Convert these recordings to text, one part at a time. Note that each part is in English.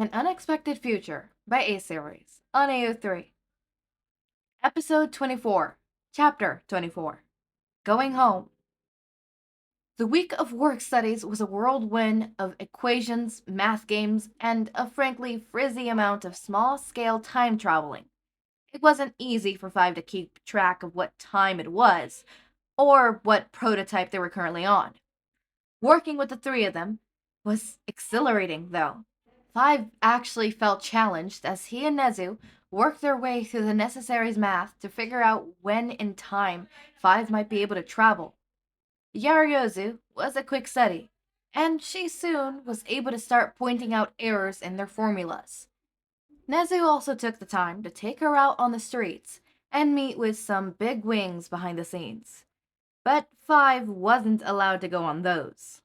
An Unexpected Future by A-Series on AO3. Episode 24, Chapter 24, Going Home. The week of work studies was a whirlwind of equations, math games, and a frankly frizzy amount of small-scale time traveling. It wasn't easy for Five to keep track of what time it was, or what prototype they were currently on. Working with the three of them was exhilarating, though. Five actually felt challenged as he and Nedzu worked their way through the necessaries math to figure out when in time Five might be able to travel. Yariozu was a quick study, and she soon was able to start pointing out errors in their formulas. Nedzu also took the time to take her out on the streets and meet with some big wings behind the scenes. But Five wasn't allowed to go on those.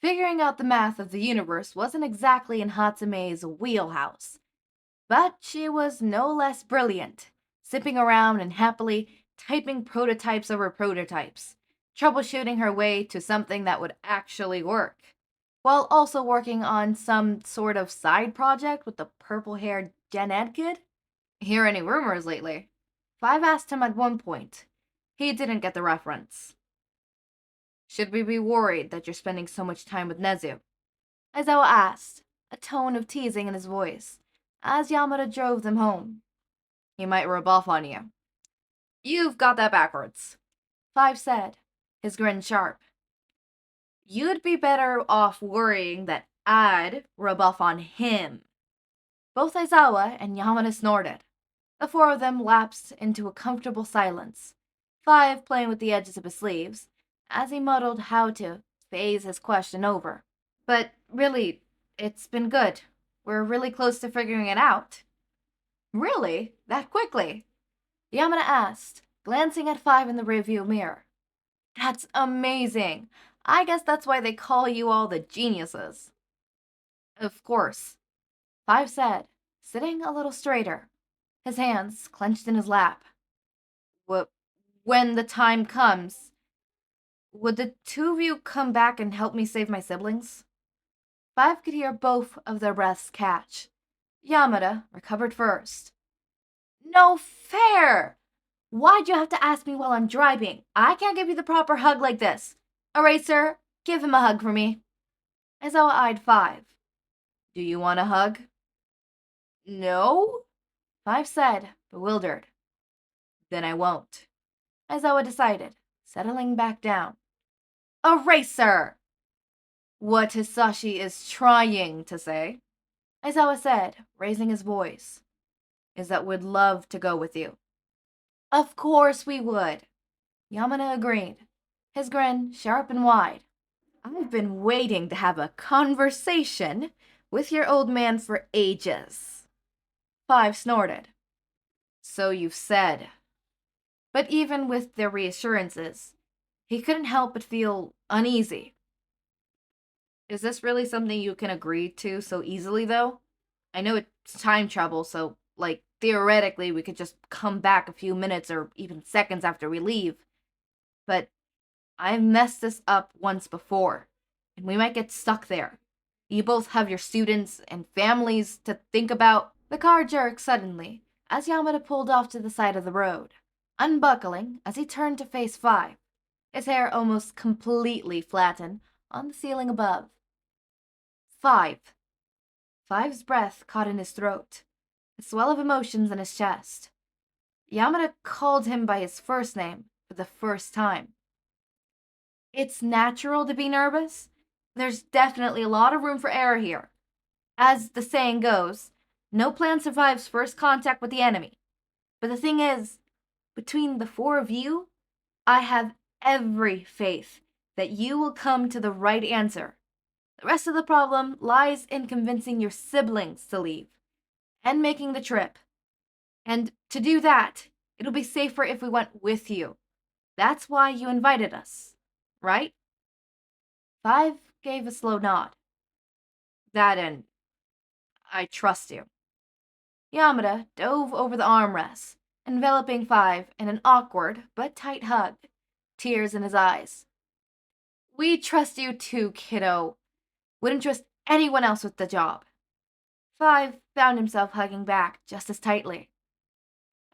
Figuring out the math of the universe wasn't exactly in Hatsume's wheelhouse, but she was no less brilliant, zipping around and happily typing prototypes over prototypes, troubleshooting her way to something that would actually work, while also working on some sort of side project with the purple-haired Gen Ed kid. Hear any rumors lately? Five asked him at one point. He didn't get the reference. Should we be worried that you're spending so much time with Nedzu? Aizawa asked, a tone of teasing in his voice, as Yamada drove them home. He might rub off on you. You've got that backwards, Five said, his grin sharp. You'd be better off worrying that I'd rub off on him. Both Aizawa and Yamada snorted. The four of them lapsed into a comfortable silence, Five playing with the edges of his sleeves, as he muddled how to phase his question over. But really, it's been good. We're really close to figuring it out. Really? That quickly? Yamada asked, glancing at Five in the rearview mirror. That's amazing. I guess that's why they call you all the geniuses. Of course, Five said, sitting a little straighter, his hands clenched in his lap. When the time comes, would the two of you come back and help me save my siblings? Five could hear both of their breaths catch. Yamada recovered first. No fair! Why'd you have to ask me while I'm driving? I can't give you the proper hug like this. Eraser, give him a hug for me. Aizawa eyed Five. Do you want a hug? No? Five said, bewildered. Then I won't. Aizawa decided, settling back down. Eraser! What Hisashi is trying to say, Aizawa said, raising his voice, is that we'd love to go with you. Of course we would, Yamada agreed, his grin sharp and wide. I've been waiting to have a conversation with your old man for ages. Five snorted. So you've said. But even with their reassurances, he couldn't help but feel uneasy. Is this really something you can agree to so easily, though? I know it's time travel, so, theoretically, we could just come back a few minutes or even seconds after we leave. But I've messed this up once before, and we might get stuck there. You both have your students and families to think about. The car jerked suddenly as Yamada pulled off to the side of the road, unbuckling as he turned to face Five, his hair almost completely flattened on the ceiling above. Five. Five's breath caught in his throat, a swell of emotions in his chest. Yamada called him by his first name for the first time. It's natural to be nervous. There's definitely a lot of room for error here. As the saying goes, no plan survives first contact with the enemy. But the thing is, between the four of you, I have every faith that you will come to the right answer. The rest of the problem lies in convincing your siblings to leave and making the trip. And to do that, it'll be safer if we went with you. That's why you invited us, right? Five gave a slow nod. That and I trust you. Yamada dove over the armrest, enveloping Five in an awkward but tight hug, tears in his eyes. We trust you too, kiddo. Wouldn't trust anyone else with the job. Five found himself hugging back just as tightly.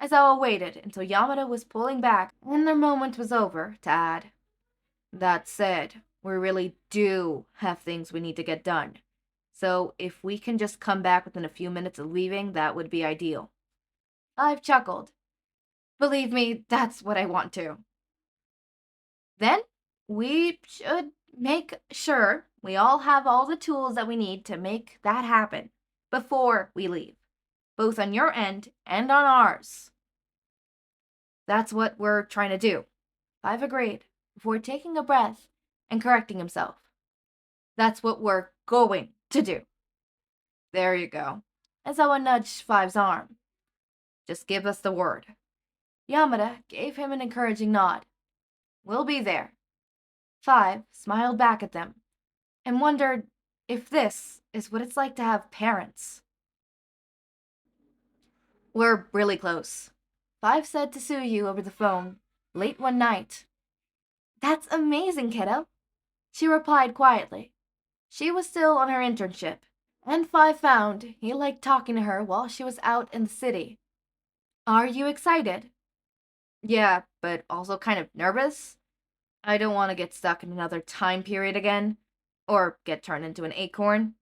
Aizawa waited until Yamada was pulling back and their moment was over to add, "That said, we really do have things we need to get done. So if we can just come back within a few minutes of leaving, that would be ideal." I've chuckled. "Believe me, that's what I want to." "Then we should make sure we all have all the tools that we need to make that happen before we leave, both on your end and on ours." "That's what we're trying to do," Five agreed, before taking a breath and correcting himself. "That's what we're going to do." "There you go." Aizawa nudged Five's arm. "Just give us the word." Yamada gave him an encouraging nod. "We'll be there." Five smiled back at them and wondered if this is what it's like to have parents. "We're really close," Five said to Suyu over the phone late one night. "That's amazing, kiddo," she replied quietly. She was still on her internship, and Five found he liked talking to her while she was out in the city. "Are you excited?" "Yeah, but also kind of nervous. I don't want to get stuck in another time period again, or get turned into an acorn."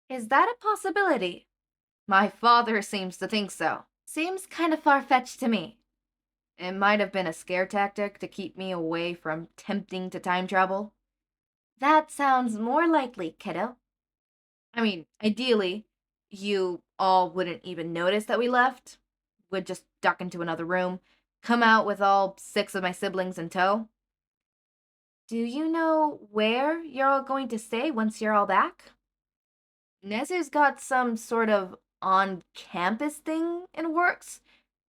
"Is that a possibility?" "My father seems to think so." "Seems kind of far-fetched to me." "It might have been a scare tactic to keep me away from tempting to time travel." "That sounds more likely, kiddo." "I mean, ideally, you all wouldn't even notice that we left. Would just duck into another room, come out with all 6 of my siblings in tow." "Do you know where you're all going to stay once you're all back?" "Nezu's got some sort of on-campus thing in works.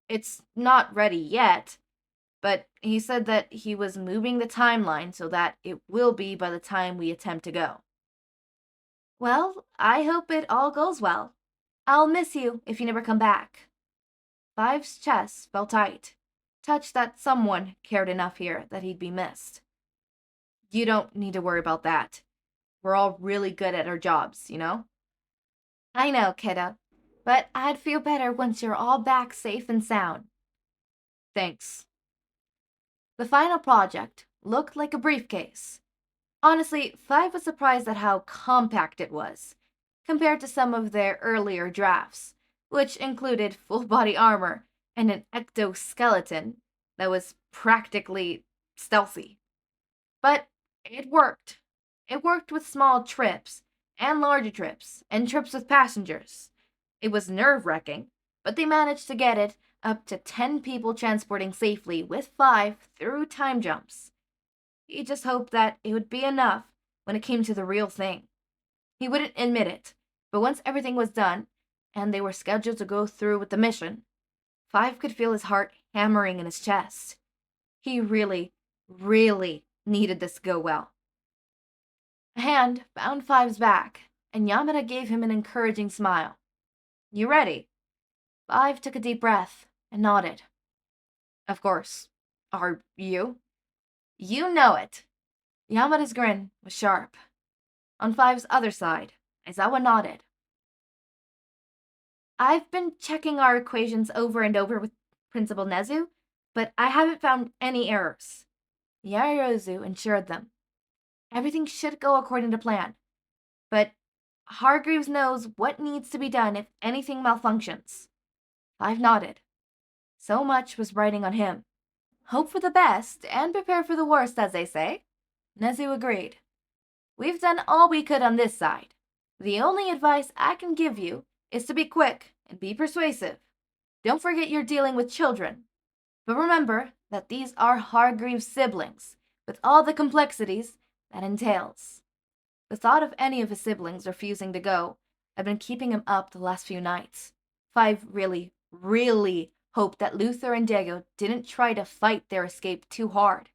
It's not ready yet, but he said that he was moving the timeline so that it will be by the time we attempt to go." "Well, I hope it all goes well. I'll miss you if you never come back." Five's chest felt tight, touched that someone cared enough here that he'd be missed. "You don't need to worry about that. We're all really good at our jobs, you know?" "I know, kiddo, but I'd feel better once you're all back safe and sound." "Thanks." The final project looked like a briefcase. Honestly, Five was surprised at how compact it was, compared to some of their earlier drafts, which included full-body armor and an ectoskeleton that was practically stealthy. But it worked. It worked with small trips, and larger trips, and trips with passengers. It was nerve-wracking, but they managed to get it up to 10 people transporting safely with Five through time jumps. He just hoped that it would be enough when it came to the real thing. He wouldn't admit it, but once everything was done, and they were scheduled to go through with the mission, Five could feel his heart hammering in his chest. He really, really needed this to go well. A hand found Five's back, and Yamada gave him an encouraging smile. "You ready?" Five took a deep breath and nodded. "Of course. Are you?" "You know it." Yamada's grin was sharp. On Five's other side, Aizawa nodded. "I've been checking our equations over and over with Principal Nedzu, but I haven't found any errors." Yaozu assured them. "Everything should go according to plan, but Hargreaves knows what needs to be done if anything malfunctions." Five nodded. So much was riding on him. "Hope for the best and prepare for the worst, as they say." Nedzu agreed. "We've done all we could on this side. The only advice I can give you is to be quick and be persuasive. Don't forget you're dealing with children. But remember that these are Hargreaves' siblings, with all the complexities that entails." The thought of any of his siblings refusing to go had been keeping him up the last few nights. Five really, really hoped that Luther and Diego didn't try to fight their escape too hard.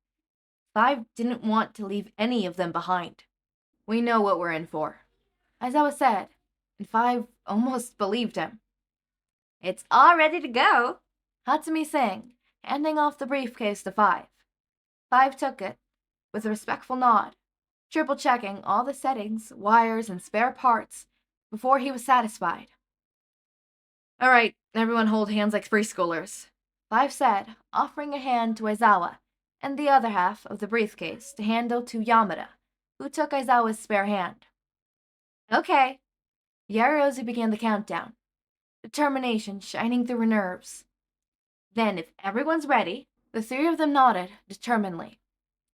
Five didn't want to leave any of them behind. "We know what we're in for," Aizawa said, and Five almost believed him. "It's all ready to go," Hatsumi sang, handing off the briefcase to Five. Five took it, with a respectful nod, triple-checking all the settings, wires, and spare parts before he was satisfied. All right, everyone hold hands like preschoolers, Five said, offering a hand to Aizawa and the other half of the briefcase to handle to Yamada, who took Aizawa's spare hand. Okay. Yaoyorozu began the countdown, determination shining through her nerves. Then, if everyone's ready, the three of them nodded determinedly.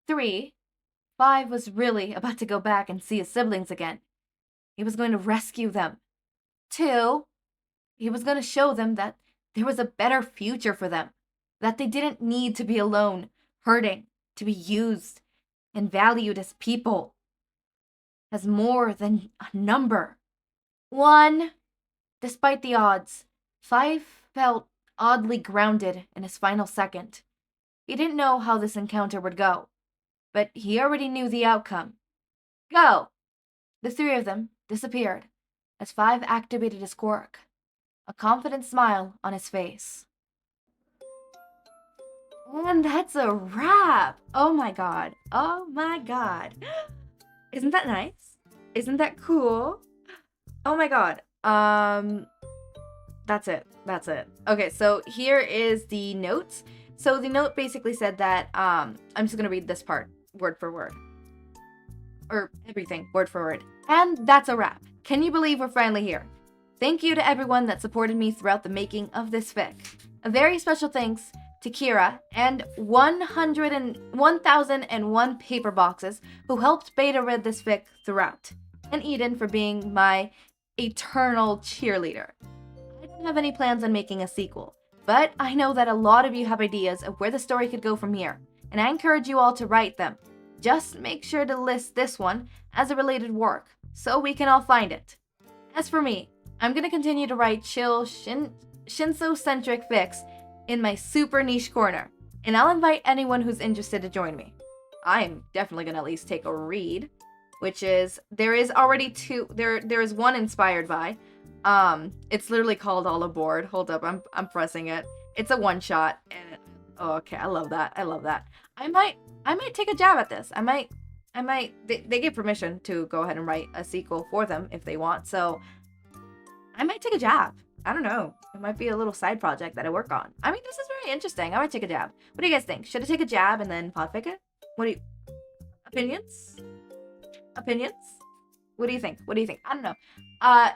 3. Five was really about to go back and see his siblings again. He was going to rescue them. 2. He was going to show them that there was a better future for them, that they didn't need to be alone, hurting, to be used and valued as people, as more than a number. 1. Despite the odds, Five felt oddly grounded in his final second. He didn't know how this encounter would go, but he already knew the outcome. Go! The three of them disappeared as Five activated his quirk, a confident smile on his face. And that's a wrap! Oh my god. Oh my god. Isn't that nice? Isn't that cool? Oh my god. That's it. Okay, so here is the notes. So the note basically said that, I'm just gonna read this part word for word. Or everything, word for word. And that's a wrap. Can you believe we're finally here? Thank you to everyone that supported me throughout the making of this fic. A very special thanks to Kira and 1,001 paper boxes who helped beta read this fic throughout. And Eden for being my eternal cheerleader. I don't have any plans on making a sequel, but I know that a lot of you have ideas of where the story could go from here, and I encourage you all to write them. Just make sure to list this one as a related work, so we can all find it. As for me, I'm gonna continue to write chill, Shinso-centric fics in my super niche corner, and I'll invite anyone who's interested to join me. I'm definitely gonna at least take a read, which is, there is already two, there is one inspired by, it's literally called All Aboard. Hold up, I'm pressing it. It's a one shot, and oh, okay, I love that. I might take a jab at this. They give permission to go ahead and write a sequel for them if they want, so I might take a jab. I don't know. It might be a little side project that I work on. I mean, this is very interesting. I might take a jab. What do you guys think? Should I take a jab and then podfic it? Opinions? What do you think? I don't know.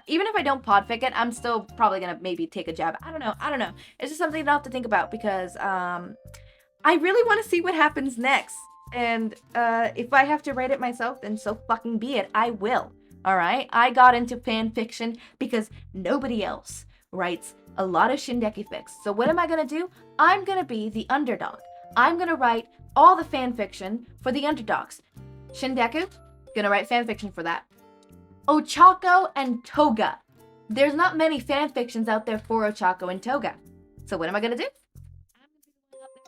Even if I don't podfic it, I'm still probably gonna maybe take a jab. I don't know. It's just something I'll have to think about because, I really want to see what happens next. And, if I have to write it myself, then so fucking be it. I will. Alright? I got into fan fiction because nobody else writes a lot of Shingeki fics. So what am I gonna do? I'm gonna be the underdog. I'm gonna write all the fan fiction for the underdogs. Shingeki, gonna write fan fiction for that. Ochako and Toga. There's not many fan fictions out there for Ochako and Toga. So what am I gonna do?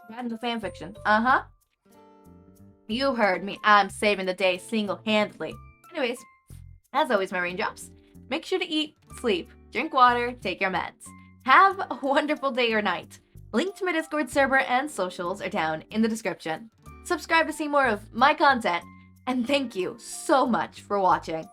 I'm writing the fan fiction. You heard me. I'm saving the day single-handedly. Anyways, as always, my raindrops, make sure to eat, sleep, drink water, take your meds. Have a wonderful day or night. Link to my Discord server and socials are down in the description. Subscribe to see more of my content, and thank you so much for watching.